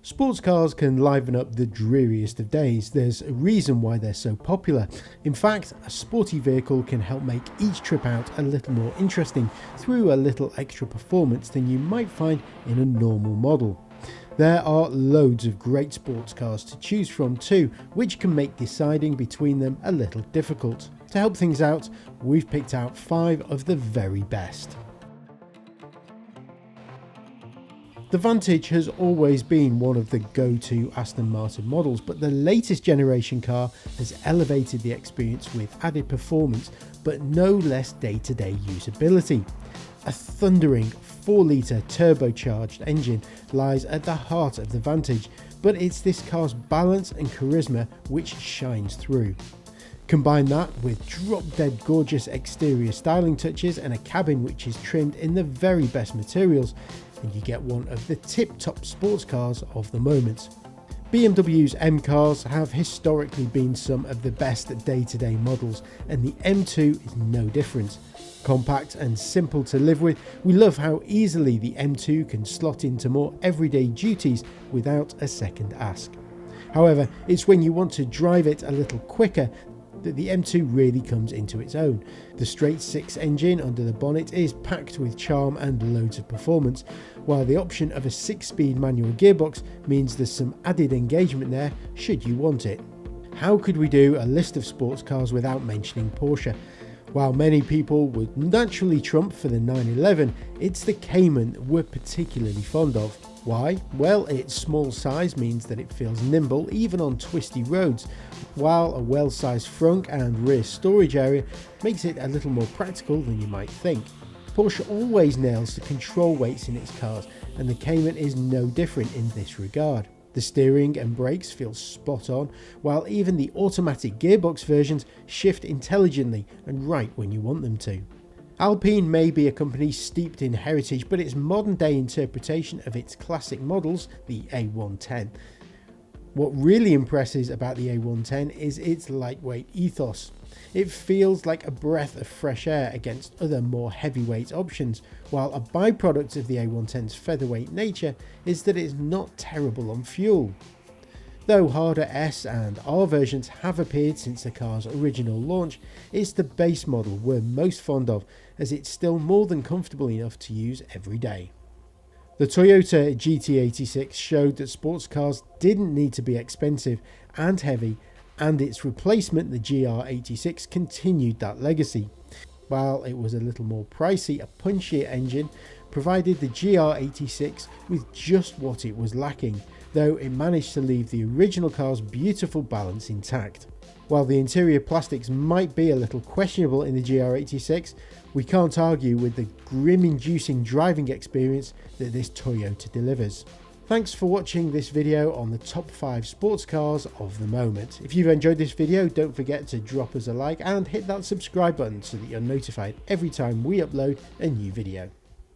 Sports cars can liven up the dreariest of days. There's a reason why they're so popular. In fact, a sporty vehicle can help make each trip out a little more interesting through a little extra performance than you might find in a normal model. There are loads of great sports cars to choose from too, which can make deciding between them a little difficult. To help things out, we've picked out 5 of the very best. The Vantage has always been one of the go-to Aston Martin models, but the latest generation car has elevated the experience with added performance, but no less day-to-day usability. A thundering 4-litre turbocharged engine lies at the heart of the Vantage, but it's this car's balance and charisma which shines through. Combine that with drop-dead gorgeous exterior styling touches and a cabin which is trimmed in the very best materials, and you get one of the tip-top sports cars of the moment. BMW's M cars have historically been some of the best day-to-day models, and the M2 is no different. Compact and simple to live with, we love how easily the M2 can slot into more everyday duties without a second ask. However, it's when you want to drive it a little quicker that the M2 really comes into its own. The straight 6 engine under the bonnet is packed with charm and loads of performance, while the option of a 6-speed manual gearbox means there's some added engagement there should you want it. How could we do a list of sports cars without mentioning Porsche? While many people would naturally trump for the 911, it's the Cayman we're particularly fond of. Why? Well, its small size means that it feels nimble even on twisty roads, while a well-sized front and rear storage area makes it a little more practical than you might think. Porsche always nails the control weights in its cars, and the Cayman is no different in this regard. The steering and brakes feel spot on, while even the automatic gearbox versions shift intelligently and right when you want them to. Alpine may be a company steeped in heritage, but its modern day interpretation of its classic models, the A110. What really impresses about the A110 is its lightweight ethos. It feels like a breath of fresh air against other more heavyweight options, while a byproduct of the A110's featherweight nature is that it's not terrible on fuel. Though harder S and R versions have appeared since the car's original launch, it's the base model we're most fond of, as it's still more than comfortable enough to use every day. The Toyota GT86 showed that sports cars didn't need to be expensive and heavy, and its replacement, the GR86, continued that legacy. While it was a little more pricey, a punchier engine provided the GR86 with just what it was lacking, though it managed to leave the original car's beautiful balance intact. While the interior plastics might be a little questionable in the GR86, we can't argue with the grim-inducing driving experience that this Toyota delivers. Thanks for watching this video on the top 5 sports cars of the moment. If you've enjoyed this video, don't forget to drop us a like and hit that subscribe button so that you're notified every time we upload a new video.